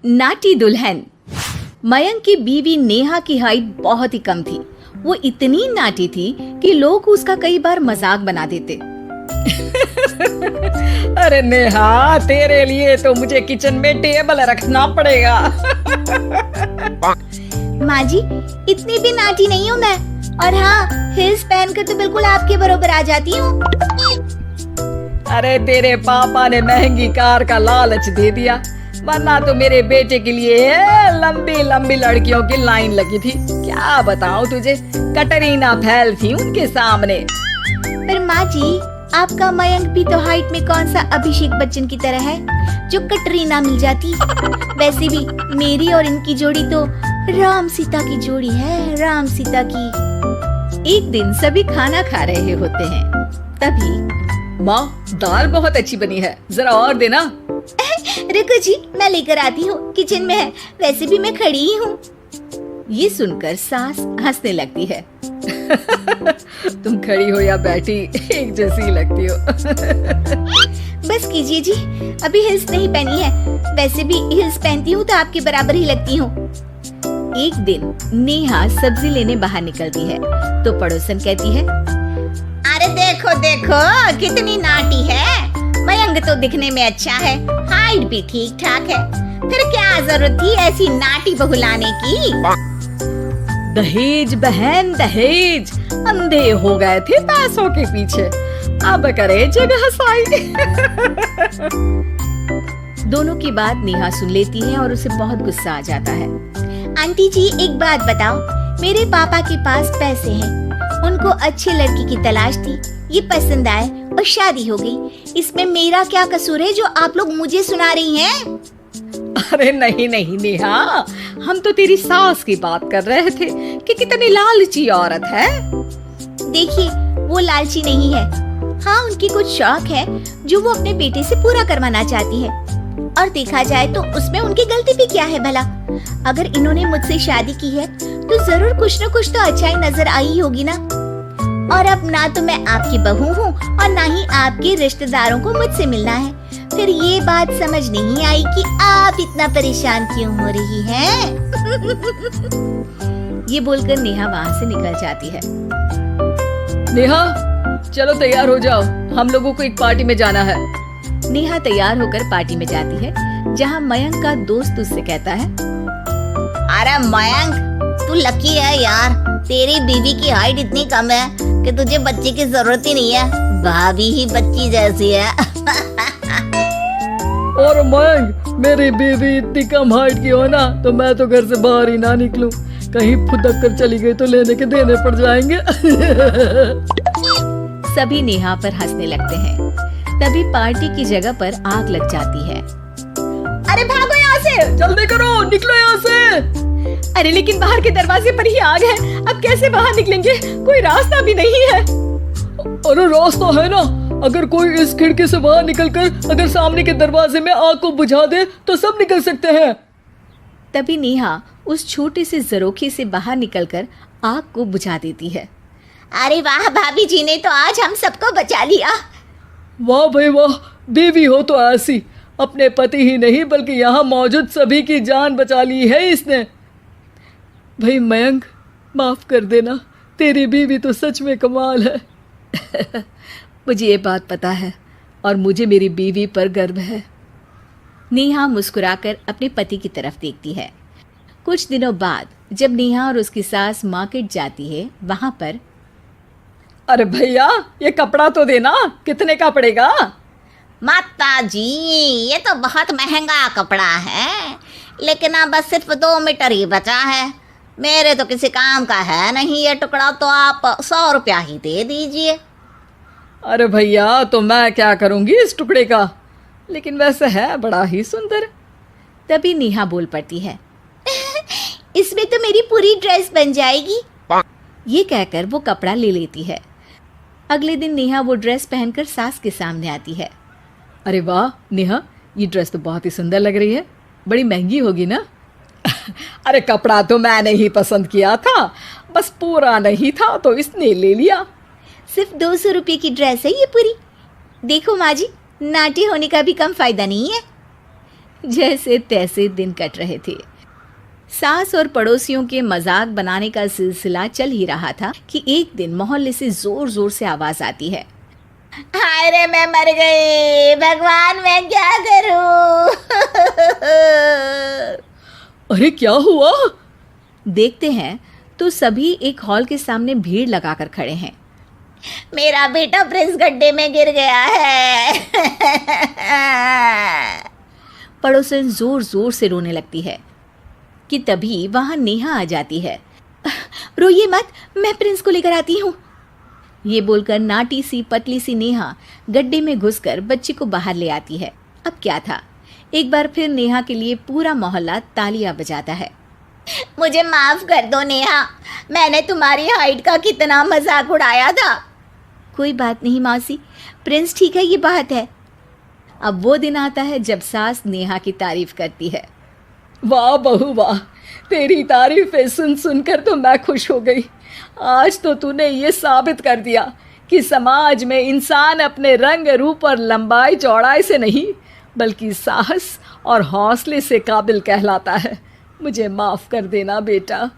नाटी दुल्हन। मयंक की बीवी नेहा की हाइट बहुत ही कम थी। वो इतनी नाटी थी कि लोग उसका कई बार मजाक बना देते। अरे नेहा, तेरे लिए तो मुझे किचन में टेबल रखना पड़ेगा। माँ जी, इतनी भी नाटी नहीं हूँ मैं। और हाँ, हिल्स पहनकर तो बिल्कुल आपके बराबर आ जाती हूँ। अरे तेरे पापा ने महंगी कार का लालच दे दिया, वरना तो मेरे बेटे के लिए लंबी लंबी लड़कियों की लाइन लगी थी। क्या बताऊं तुझे, कटरीना फैल थी उनके सामने। पर माँ जी, आपका मयंक भी तो हाइट में कौन सा अभिषेक बच्चन की तरह है जो कटरीना मिल जाती। वैसे भी मेरी और इनकी जोड़ी तो राम सीता की जोड़ी है, राम सीता की। एक दिन सभी खाना खा रहे होते हैं, तभी माँ, दाल बहुत अच्छी बनी है, जरा और देना। रुको जी, मैं लेकर आती हूँ, किचन में है। वैसे भी मैं खड़ी ही हूँ। ये सुनकर सास हंसने लगती है। तुम खड़ी हो या बैठी, एक जैसी लगती हो। बस कीजिए जी, अभी हिल्स नहीं पहनी है। वैसे भी हिल्स पहनती हूँ तो आपके बराबर ही लगती हूँ। एक दिन नेहा सब्जी लेने बाहर निकलती है तो पड़ोसन कहती है, अरे देखो देखो, कितनी नाटी है। मयंक तो दिखने में अच्छा है, हाइट भी ठीक ठाक है। फिर क्या जरूरत थी ऐसी नाटी बहू लाने की। दहेज बहन, दहेज। अंधे हो गए थे पैसों के पीछे, अब करे जगह साई। दोनों की बात नेहा सुन लेती है और उसे बहुत गुस्सा आ जाता है। आंटी जी, एक बात बताओ, मेरे पापा के पास पैसे हैं, उनको अच्छी लड़की की तलाश थी, ये पसंद आए और शादी हो गई। इसमें मेरा क्या कसूर है जो आप लोग मुझे सुना रही हैं? अरे नहीं नहीं नेहा, हम तो तेरी सास की बात कर रहे थे कि कितनी लालची औरत है। देखिए, वो लालची नहीं है। हाँ, उनकी कुछ शौक है जो वो अपने बेटे से पूरा करवाना चाहती है। और देखा जाए तो उसमें उनकी गलती भी क्या है भला। अगर इन्होंने मुझसे शादी की है तो जरूर कुछ न कुछ तो अच्छाई नजर आई होगी ना। और अब ना तो मैं आपकी बहू हूँ और ना ही आपके रिश्तेदारों को मुझसे मिलना है। फिर ये बात समझ नहीं आई कि आप इतना परेशान क्यों हो रही हैं। ये बोलकर नेहा वहाँ से निकल जाती है। नेहा, चलो तैयार हो जाओ, हम लोगों को एक पार्टी में जाना है। नेहा तैयार होकर पार्टी में जाती है, जहाँ मयंक का दोस्त उससे कहता है, अरे मयंक, तू लकी है यार, तेरी बीवी की हाइट इतनी कम है कि तुझे बच्चे की जरूरत ही नहीं है, भाभी ही बच्ची जैसी है। और मयंक, मेरी बीवी इतनी कम हाइट की हो ना तो मैं तो घर से बाहर ही ना निकलूं, कहीं फुदक कर चली गई तो लेने के देने पड़ जाएंगे। सभी नेहा पर हंसने लगते हैं। तभी पार्टी की जगह पर आग लग जाती है। अरे भागो यहाँ से, जल्दी करो, निकलो यहाँ से। अरे लेकिन बाहर के दरवाजे पर ही आग है, अब कैसे बाहर निकलेंगे? कोई रास्ता भी नहीं है। अरे रास्ता है ना, अगर कोई इस खिड़की से बाहर निकलकर अगर सामने के दरवाजे में आग को बुझा दे तो सब निकल सकते हैं। तभी नेहा उस छोटे से जरोखे से बाहर निकलकर आग को बुझा देती है। अरे वाह, भाभी जी ने तो आज हम सबको बचा लिया। वाह भाई वाह, बीवी हो तो ऐसी, अपने पति ही नहीं बल्कि यहाँ मौजूद सभी की जान बचा ली है इसने। भाई मयंक, माफ कर देना, तेरी बीवी तो सच में कमाल है। मुझे ये बात पता है और मुझे मेरी बीवी पर गर्व है। नेहा मुस्कुराकर अपने पति की तरफ देखती है। कुछ दिनों बाद जब नेहा और उसकी सास मार्केट जाती है, वहाँ पर, अरे भैया, ये कपड़ा तो देना, कितने का पड़ेगा? माता जी, ये तो बहुत महंगा कपड़ा है, लेकिन अब बस सिर्फ 2 मीटर ही बचा है। मेरे तो किसी काम का है नहीं ये टुकड़ा, तो आप 100 रुपया ही दे दीजिए। अरे भैया, तो मैं क्या करूंगी इस टुकड़े का, लेकिन वैसे है बड़ा ही सुंदर। तभी नेहा बोल पड़ती है, इसमें तो मेरी पूरी ड्रेस बन जाएगी। ये कहकर वो कपड़ा ले लेती है। अगले दिन नेहा वो ड्रेस पहनकर सास के सामने आती है। अरे वाह नेहा, ये ड्रेस तो बहुत ही सुंदर लग रही है, बड़ी महंगी होगी ना? अरे कपड़ा तो मैंने ही पसंद किया था, बस पूरा नहीं था तो इसने ले लिया। सिर्फ 200 रुपये की ड्रेस है ये पूरी। देखो माँ जी, नाटी होने का भी कम फायदा नहीं है। जैसे तैसे दिन कट रहे थे। सास और पड़ोसियों के मजाक बनाने का सिलसिला चल ही रहा था कि एक दिन मोहल्ले से जोर जोर से आवाज आती है, हाय रे मैं मर गई, भगवान मैं क्या करूं। अरे क्या हुआ? देखते हैं तो सभी एक हॉल के सामने भीड़ लगाकर खड़े हैं। मेरा बेटा प्रिंस गड्ढे में गिर गया है। पड़ोसन जोर जोर से रोने लगती है कि तभी वहां नेहा आ जाती है। रोइए मत, मैं प्रिंस को लेकर आती हूँ। ये बोलकर नाटी सी पतली सी नेहा गड्ढे में घुसकर बच्ची को बाहर ले आती है। अब क्या था, एक बार फिर नेहा के लिए पूरा मोहल्ला तालियां बजाता है। मुझे माफ कर दो नेहा, मैंने तुम्हारी हाइट का कितना मजाक उड़ाया था। कोई बात नहीं मौसी, प्रिंस ठीक है, ये बात है। अब वो दिन आता है जब सास नेहा की तारीफ करती है। वाह बहू वाह, तेरी तारीफें सुन सुनकर तो मैं खुश हो गई। आज तो तूने ये साबित कर दिया कि समाज में इंसान अपने रंग रूप और लंबाई चौड़ाई से नहीं बल्कि साहस और हौसले से काबिल कहलाता है। मुझे माफ़ कर देना बेटा।